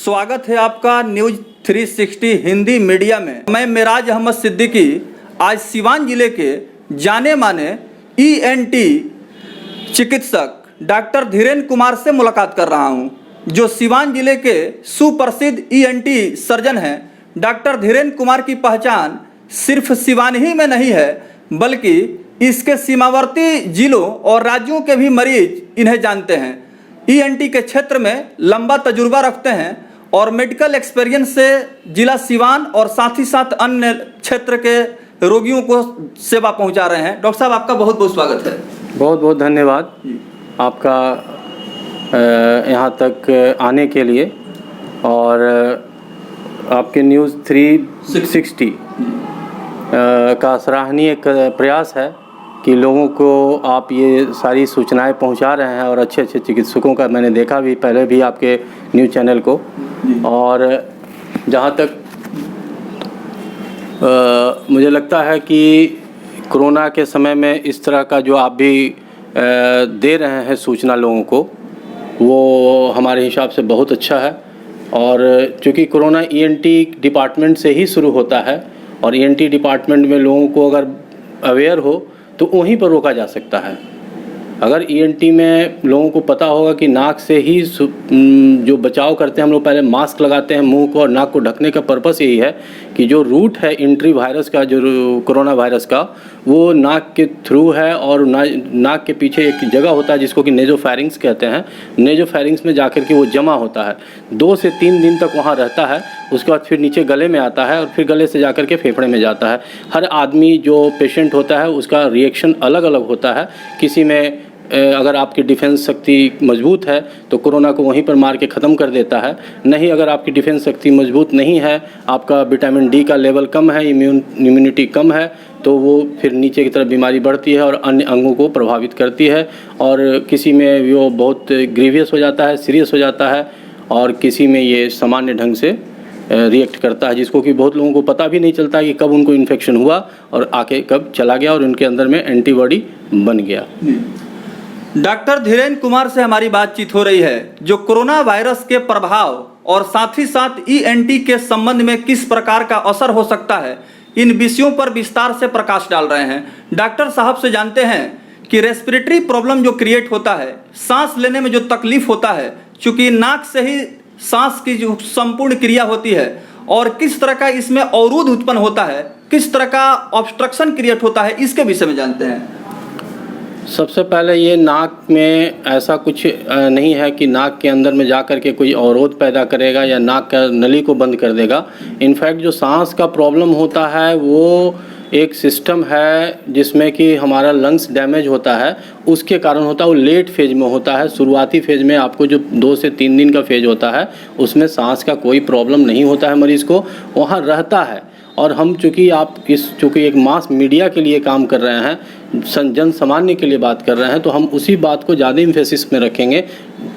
स्वागत है आपका न्यूज 360 हिंदी मीडिया में। मैं मेराज अहमद सिद्दीकी आज सिवान जिले के जाने माने ईएनटी चिकित्सक डॉक्टर धीरेन्द्र कुमार से मुलाकात कर रहा हूं, जो सिवान जिले के सुप्रसिद्ध ईएनटी सर्जन हैं। डॉक्टर धीरेन्द्र कुमार की पहचान सिर्फ सिवान ही में नहीं है, बल्कि इसके सीमावर्ती जिलों और राज्यों के भी मरीज इन्हें जानते हैं। ईएनटी के क्षेत्र में लंबा तजुर्बा रखते हैं और मेडिकल एक्सपीरियंस से जिला सिवान और साथ ही साथ अन्य क्षेत्र के रोगियों को सेवा पहुंचा रहे हैं। डॉक्टर साहब, आपका बहुत बहुत स्वागत है। बहुत बहुत धन्यवाद आपका यहाँ तक आने के लिए, और आपके न्यूज़ 360 का सराहनीय प्रयास है कि लोगों को आप ये सारी सूचनाएं पहुंचा रहे हैं, और अच्छे अच्छे चिकित्सकों का मैंने देखा भी पहले भी आपके न्यूज़ चैनल को। और जहाँ तक मुझे लगता है कि कोरोना के समय में इस तरह का जो आप भी दे रहे हैं सूचना लोगों को, वो हमारे हिसाब से बहुत अच्छा है। और चूँकि कोरोना ईएनटी डिपार्टमेंट से ही शुरू होता है, और ईएनटी डिपार्टमेंट में लोगों को अगर अवेयर हो तो वहीं पर रोका जा सकता है। अगर ईएनटी में लोगों को पता होगा कि नाक से ही जो बचाव करते हैं, हम लोग पहले मास्क लगाते हैं मुंह को और नाक को ढकने का पर्पस यही है कि जो रूट है एंट्री वायरस का, जो कोरोना वायरस का, वो नाक के थ्रू है। और नाक के पीछे एक जगह होता है जिसको कि नेजोफेरिंग्स कहते हैं। नेजोफेरिंग्स में जाकर के वो जमा होता है, 2 से 3 दिन तक वहाँ रहता है। उसके बाद फिर नीचे गले में आता है और फिर गले से जाकर के फेफड़े में जाता है। हर आदमी जो पेशेंट होता है उसका रिएक्शन अलग अलग होता है। किसी में अगर आपकी डिफेंस शक्ति मजबूत है तो कोरोना को वहीं पर मार के ख़त्म कर देता है। नहीं, अगर आपकी डिफेंस शक्ति मजबूत नहीं है, आपका विटामिन डी का लेवल कम है, इम्यूनिटी कम है, तो वो फिर नीचे की तरफ बीमारी बढ़ती है और अन्य अंगों को प्रभावित करती है। और किसी में वो बहुत ग्रीवियस हो जाता है, सीरियस हो जाता है, और किसी में ये सामान्य ढंग से रिएक्ट करता है, जिसको कि बहुत लोगों को पता भी नहीं चलता कि कब उनको इन्फेक्शन हुआ और आके कब चला गया और उनके अंदर में एंटीबॉडी बन गया। डॉक्टर धीरेन्द्र कुमार से हमारी बातचीत हो रही है, जो कोरोना वायरस के प्रभाव और साथ ही साथ ईएनटी के संबंध में किस प्रकार का असर हो सकता है, इन विषयों पर विस्तार से प्रकाश डाल रहे हैं। डॉक्टर साहब से जानते हैं कि रेस्पिरेटरी प्रॉब्लम जो क्रिएट होता है, सांस लेने में जो तकलीफ होता है, चूँकि नाक से ही सांस की जो संपूर्ण क्रिया होती है, और किस तरह का इसमें अवरोध उत्पन्न होता है, किस तरह का ऑब्स्ट्रक्शन क्रिएट होता है, इसके विषय में जानते हैं। सबसे पहले ये नाक में ऐसा कुछ नहीं है कि नाक के अंदर में जाकर के कोई अवरोध पैदा करेगा या नाक का नली को बंद कर देगा। इनफैक्ट जो सांस का प्रॉब्लम होता है वो एक सिस्टम है जिसमें कि हमारा लंग्स डैमेज होता है, उसके कारण होता है। वो लेट फेज में होता है। शुरुआती फेज में आपको जो 2 से 3 दिन का फेज होता है उसमें सांस का कोई प्रॉब्लम नहीं होता है, मरीज़ को वहाँ रहता है। और हम चूँकि एक मास मीडिया के लिए काम कर रहे हैं, जन सामान्य के लिए बात कर रहे हैं, तो हम उसी बात को ज़्यादा इम्फेसिस में रखेंगे।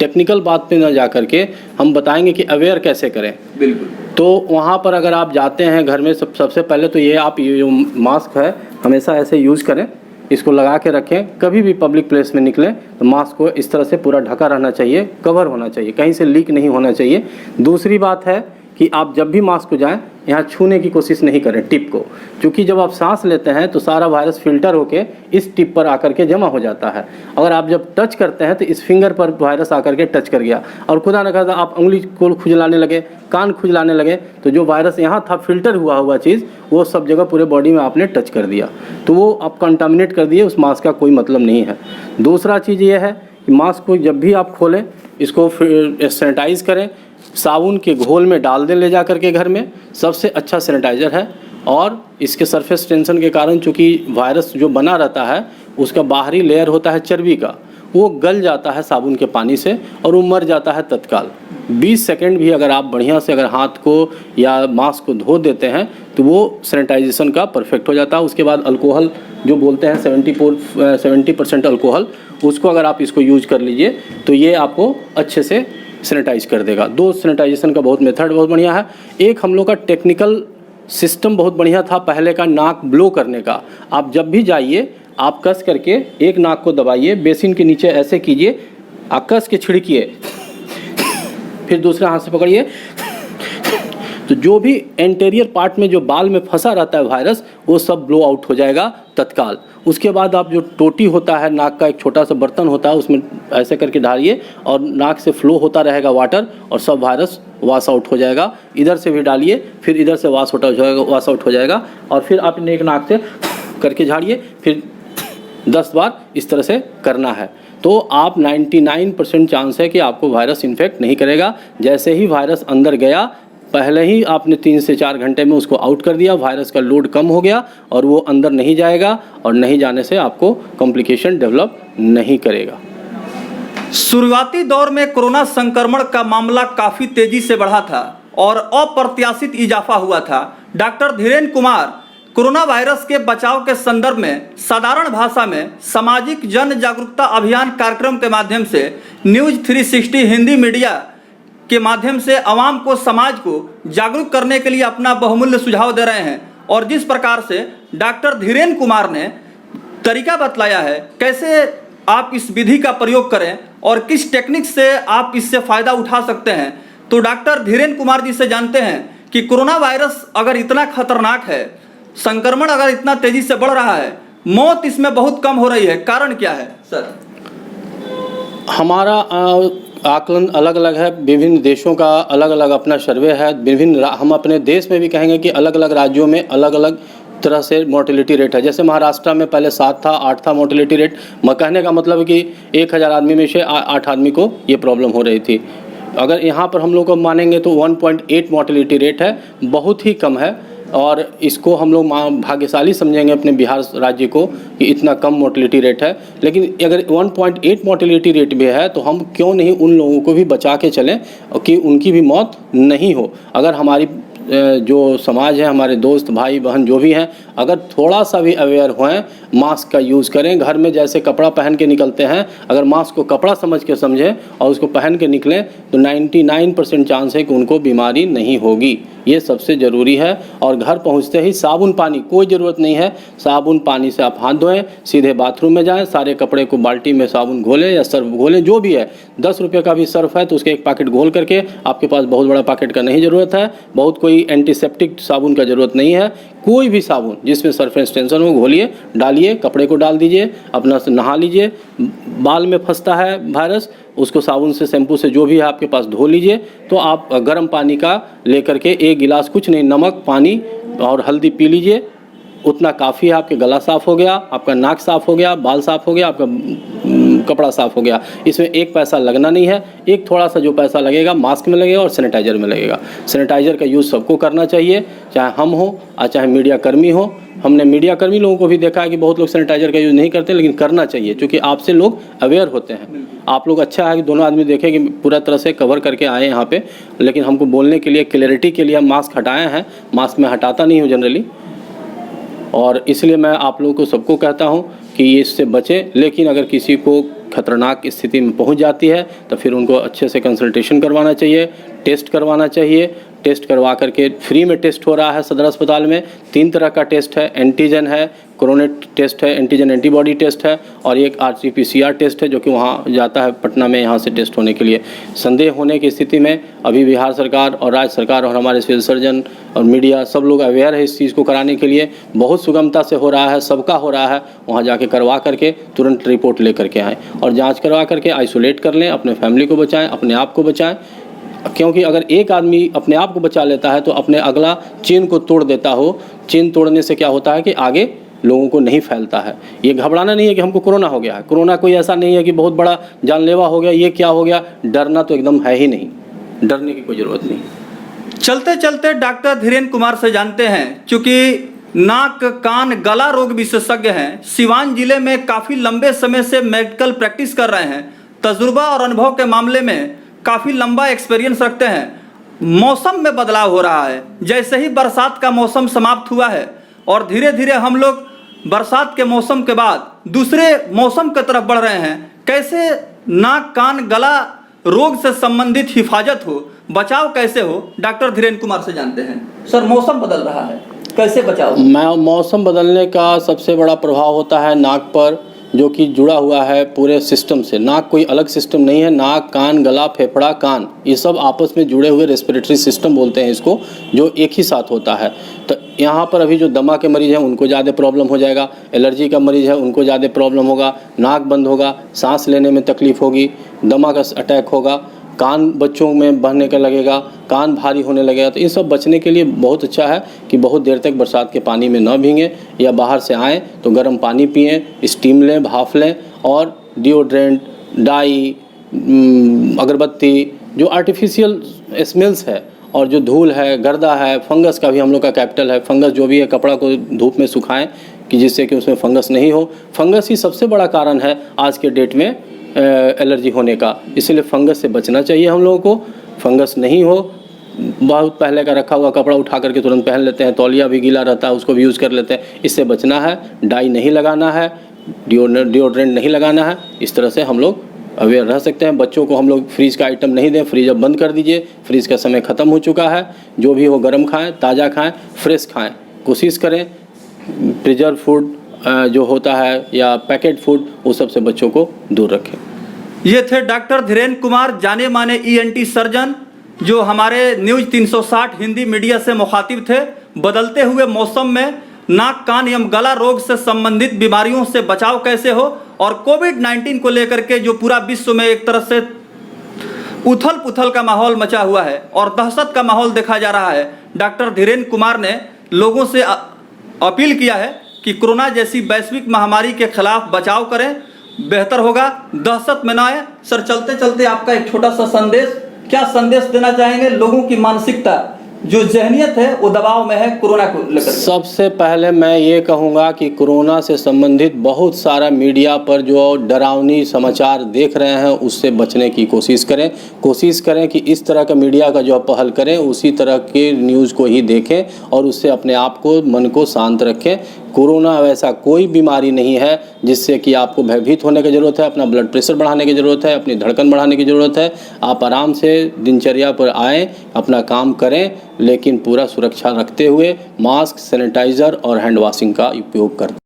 टेक्निकल बात पे ना जा करके हम बताएंगे कि अवेयर कैसे करें। बिल्कुल। तो वहाँ पर अगर आप जाते हैं घर में, सबसे पहले तो ये आप ये जो मास्क है हमेशा ऐसे यूज़ करें, इसको लगा के रखें। कभी भी पब्लिक प्लेस में निकलें तो मास्क को इस तरह से पूरा ढका रहना चाहिए, कवर होना चाहिए, कहीं से लीक नहीं होना चाहिए। दूसरी बात है कि आप जब भी मास्क को जाएं, यहाँ छूने की कोशिश नहीं करें टिप को, क्योंकि जब आप सांस लेते हैं तो सारा वायरस फिल्टर होके इस टिप पर आकर के जमा हो जाता है। अगर आप जब टच करते हैं तो इस फिंगर पर वायरस आकर के टच कर गया, और खुदा न खास्ता आप उंगली को खुजलाने लगे, कान खुजलाने लगे, तो जो वायरस यहाँ था फिल्टर हुआ चीज़, वो सब जगह पूरे बॉडी में आपने टच कर दिया, तो वो आप कंटामिनेट कर दिए। उस मास्क का कोई मतलब नहीं है। दूसरा चीज़ ये है कि मास्क को जब भी आप खोलें, इसको सैनिटाइज़ करें, साबुन के घोल में डाल दें ले जा करके घर में, सबसे अच्छा सैनिटाइज़र है। और इसके सरफेस टेंशन के कारण चूँकि वायरस जो बना रहता है उसका बाहरी लेयर होता है चर्बी का, वो गल जाता है साबुन के पानी से और वो मर जाता है तत्काल। 20 सेकंड भी अगर आप बढ़िया से अगर हाथ को या मास्क को धो देते हैं तो वो सैनिटाइजेशन का परफेक्ट हो जाता है। उसके बाद अल्कोहल जो बोलते हैं 70% अल्कोहल, उसको अगर आप इसको यूज कर लीजिए तो ये आपको अच्छे से सैनिटाइज कर देगा। 2 सैनिटाइजेशन का बहुत मेथड बहुत बढ़िया है। एक हम लोग का टेक्निकल सिस्टम बहुत बढ़िया था पहले का, नाक ब्लो करने का। आप जब भी जाइए आप कस करके एक नाक को दबाइए, बेसिन के नीचे ऐसे कीजिए, आप कस के छिड़किए, फिर दूसरा हाथ से पकड़िए तो जो भी एंटीरियर पार्ट में जो बाल में फंसा रहता है वायरस, वो सब ब्लो आउट हो जाएगा तत्काल। उसके बाद आप जो टोटी होता है, नाक का एक छोटा सा बर्तन होता है, उसमें ऐसे करके डालिए और नाक से फ्लो होता रहेगा वाटर, और सब वायरस वॉश आउट हो जाएगा। इधर से भी डालिए, फिर इधर से वॉश आउट हो जाएगा, और फिर आप एक नाक से करके झाड़िए, फिर 10 बार इस तरह से करना है। तो आप 99% चांस है कि आपको वायरस इन्फेक्ट नहीं करेगा। जैसे ही वायरस अंदर गया, पहले ही आपने 3 से 4 घंटे में उसको आउट कर दिया, वायरस का लोड कम हो गया और वो अंदर नहीं जाएगा, और नहीं जाने से आपको कॉम्प्लिकेशन डेवलप नहीं करेगा। शुरुआती दौर में कोरोना संक्रमण का मामला काफ़ी तेजी से बढ़ा था और अप्रत्याशित इजाफा हुआ था। Doctor Dhirendra Kumar corona virus के बचाव के संदर्भ में साधारण भाषा में सामाजिक जन जागरूकता अभियान कार्यक्रम के माध्यम से न्यूज़ 360 हिंदी मीडिया के माध्यम से आवाम को, समाज को जागरूक करने के लिए अपना बहुमूल्य सुझाव दे रहे हैं। और जिस प्रकार से डॉक्टर धीरेन्द्र कुमार ने तरीका बतलाया है कैसे आप इस विधि का प्रयोग करें और किस टेक्निक से आप इससे फ़ायदा उठा सकते हैं, तो डॉक्टर धीरेन्द्र कुमार जी से जानते हैं कि कोरोना वायरस अगर इतना खतरनाक है, संक्रमण अगर इतना तेजी से बढ़ रहा है, मौत इसमें बहुत कम हो रही है, कारण क्या है सर? हमारा आकलन अलग अलग है, विभिन्न देशों का अलग अलग अपना सर्वे है। हम अपने देश में भी कहेंगे कि अलग अलग राज्यों में अलग अलग तरह से मोर्टेलिटी रेट है। जैसे महाराष्ट्र में पहले 7 था, 8 था मोर्टेलिटी रेट। कहने का मतलब है कि 1000 आदमी में से 8 आदमी को ये प्रॉब्लम हो रही थी। अगर यहाँ पर हम लोग को मानेंगे तो 1.8 मोर्टेलिटी रेट है, बहुत ही कम है। और इसको हम लोग भाग्यशाली समझेंगे अपने बिहार राज्य को कि इतना कम मोर्टेलिटी रेट है। लेकिन अगर 1.8 मोर्टेलिटी रेट भी है तो हम क्यों नहीं उन लोगों को भी बचा के चलें कि उनकी भी मौत नहीं हो। अगर हमारी जो समाज है, हमारे दोस्त भाई बहन जो भी हैं, अगर थोड़ा सा भी अवेयर हों, मास्क का यूज़ करें, घर में जैसे कपड़ा पहन के निकलते हैं, अगर मास्क को कपड़ा समझ के समझें और उसको पहन के निकलें तो 99% चांस है कि उनको बीमारी नहीं होगी। ये सबसे ज़रूरी है। और घर पहुंचते ही साबुन पानी, कोई ज़रूरत नहीं है, साबुन पानी से आप हाथ धोएं, सीधे बाथरूम में जाएं, सारे कपड़े को बाल्टी में साबुन घोलें या सर्फ घोलें, जो भी है। 10 रुपये का भी सर्फ है तो उसके एक पैकेट घोल करके, आपके पास बहुत बड़ा पैकेट का नहीं ज़रूरत है, बहुत कोई एंटीसेप्टिक साबुन का ज़रूरत नहीं है, कोई भी साबुन जिसमें सरफेस टेंशन हो घोलिए, डालिए, कपड़े को डाल दीजिए, अपना से नहा लीजिए। बाल में फंसता है वायरस, उसको साबुन से, शैम्पू से, जो भी है आपके पास, धो लीजिए। तो आप गर्म पानी का लेकर के 1 गिलास, कुछ नहीं, नमक, पानी और हल्दी पी लीजिए, उतना काफ़ी है। आपके गला साफ़ हो गया, आपका नाक साफ़ हो गया, बाल साफ़ हो गया, आपका कपड़ा साफ़ हो गया। इसमें 1 पैसा लगना नहीं है। एक थोड़ा सा जो पैसा लगेगा मास्क में लगेगा और सैनिटाइज़र में लगेगा। सैनिटाइज़र का यूज़ सबको करना चाहिए, चाहे हम हो और चाहे मीडिया कर्मी हो। हमने मीडिया कर्मी लोगों को भी देखा है कि बहुत लोग सैनिटाइज़र का यूज़ नहीं करते, लेकिन करना चाहिए क्योंकि आपसे लोग अवेयर होते हैं। आप लोग अच्छा है कि दोनों आदमी देखें कि पूरा तरह से कवर करके आए यहाँ पे, लेकिन हमको बोलने के लिए, क्लैरिटी के लिए हम मास्क हटाए हैं। मास्क मैं हटाता नहीं हूँ जनरली, और इसलिए मैं आप लोगों को सबको कहता हूँ कि ये इससे बचें। लेकिन अगर किसी को खतरनाक स्थिति में पहुँच जाती है तो फिर उनको अच्छे से कंसल्टेशन करवाना चाहिए, टेस्ट करवाना चाहिए। टेस्ट करवा करके, फ्री में टेस्ट हो रहा है सदर अस्पताल में। 3 तरह का टेस्ट है, एंटीजन है, कोरोनेट टेस्ट है, एंटीजन एंटीबॉडी टेस्ट है, और एक RT-PCR टेस्ट है जो कि वहाँ जाता है पटना में यहाँ से टेस्ट होने के लिए। संदेह होने की स्थिति में अभी बिहार सरकार और राज्य सरकार और हमारे सिविल सर्जन और मीडिया सब लोग अवेयर है इस चीज़ को कराने के लिए। बहुत सुगमता से हो रहा है, सबका हो रहा है। वहाँ जाके करवा करके तुरंत रिपोर्ट ले करके आएँ और जाँच करवा करके आइसोलेट कर लें, अपने फैमिली को बचाएँ, अपने आप को बचाएँ। क्योंकि अगर एक आदमी अपने आप को बचा लेता है तो अपने अगला चेन को तोड़ देता हो। चेन तोड़ने से क्या होता है कि आगे लोगों को नहीं फैलता है। ये घबराना नहीं है कि हमको कोरोना हो गया है। कोरोना कोई ऐसा नहीं है कि बहुत बड़ा जानलेवा हो गया, ये क्या हो गया। डरना तो एकदम है ही नहीं, डरने की कोई ज़रूरत नहीं। चलते चलते डॉक्टर धीरेन्द्र कुमार से जानते हैं, चूँकि नाक, कान, गला रोग विशेषज्ञ हैं, सिवान जिले में काफ़ी लंबे समय से मेडिकल प्रैक्टिस कर रहे हैं, तजुर्बा और अनुभव के मामले में काफ़ी लंबा एक्सपीरियंस रखते हैं। मौसम में बदलाव हो रहा है, जैसे ही बरसात का मौसम समाप्त हुआ है और धीरे धीरे हम लोग बरसात के मौसम के बाद दूसरे मौसम की तरफ बढ़ रहे हैं। कैसे नाक, कान, गला रोग से संबंधित हिफाजत हो, बचाव कैसे हो, डॉक्टर धीरेन्द्र कुमार से जानते हैं। सर, मौसम बदल रहा है, कैसे बचाव? मौसम बदलने का सबसे बड़ा प्रभाव होता है नाक पर। जो कि जुड़ा हुआ है पूरे सिस्टम से। नाक कोई अलग सिस्टम नहीं है, नाक, कान, गला, फेफड़ा, कान, ये सब आपस में जुड़े हुए रेस्पिरेटरी सिस्टम बोलते हैं इसको, जो एक ही साथ होता है। तो यहाँ पर अभी जो दमा के मरीज़ हैं उनको ज़्यादा प्रॉब्लम हो जाएगा, एलर्जी का मरीज़ है उनको ज़्यादा प्रॉब्लम होगा, नाक बंद होगा, सांस लेने में तकलीफ़ होगी, दमा का अटैक होगा, कान बच्चों में बहने का लगेगा, कान भारी होने लगेगा। तो इन सब बचने के लिए बहुत अच्छा है कि बहुत देर तक बरसात के पानी में न भीगें, या बाहर से आएँ तो गर्म पानी पिएं, स्टीम लें, भाप लें, और डिओड्रेंट, डाई, अगरबत्ती, जो आर्टिफिशियल स्मेल्स है और जो धूल है, गर्दा है, फंगस का भी हम लोग का कैपिटल है। फंगस जो भी है, कपड़ा को धूप में सुखाएं कि जिससे कि उसमें फंगस नहीं हो। फंगस ही सबसे बड़ा कारण है आज के डेट में एलर्जी होने का, इसलिए फंगस से बचना चाहिए हम लोगों को। फंगस नहीं हो, बहुत पहले का रखा हुआ कपड़ा उठा करके तुरंत पहन लेते हैं, तौलिया भी गीला रहता है उसको भी यूज़ कर लेते हैं, इससे बचना है। डाई नहीं लगाना है, डिओड्रेंट नहीं लगाना है। इस तरह से हम लोग अवेयर रह सकते हैं। बच्चों को हम लोग फ्रीज का आइटम नहीं दें, फ्रीज अब बंद कर दीजिए, फ्रीज का समय ख़त्म हो चुका है। जो भी हो गर्म खाएं, ताज़ा खाएं, फ्रेश खाएं, कोशिश करें। प्रिजर्व फूड जो होता है या पैकेट फूड, वो सब से बच्चों को दूर रखें। ये थे डॉक्टर धीरेन्द्र कुमार, जाने माने ENT सर्जन, जो हमारे न्यूज़ 360 हिंदी मीडिया से मुखातिब थे। बदलते हुए मौसम में नाक, कान एवं गला रोग से संबंधित बीमारियों से बचाव कैसे हो, और कोविड-19 को लेकर के जो पूरा विश्व में एक तरह से उथल पुथल का माहौल मचा हुआ है और दहशत का माहौल देखा जा रहा है, डॉक्टर धीरेन्द्र कुमार ने लोगों से अपील किया है कि कोरोना जैसी वैश्विक महामारी के खिलाफ बचाव करें, बेहतर होगा, दहशत में ना आए। सर, चलते चलते आपका एक छोटा सा संदेश, क्या संदेश देना चाहेंगे? लोगों की मानसिकता, जो जहनियत है, वो दबाव में है कोरोना को लेकर। सबसे पहले मैं ये कहूँगा कि कोरोना से संबंधित बहुत सारा मीडिया पर जो डरावनी समाचार देख रहे हैं उससे बचने की कोशिश करें। कोशिश करें कि इस तरह का मीडिया का जो पहल करें उसी तरह के न्यूज़ को ही देखें और उससे अपने आप को, मन को शांत रखें। कोरोना वैसा कोई बीमारी नहीं है जिससे कि आपको भयभीत होने की ज़रूरत है, अपना ब्लड प्रेशर बढ़ाने की ज़रूरत है, अपनी धड़कन बढ़ाने की ज़रूरत है। आप आराम से दिनचर्या पर आएँ, अपना काम करें, लेकिन पूरा सुरक्षा रखते हुए मास्क, सैनिटाइज़र और हैंड वॉशिंग का उपयोग करें।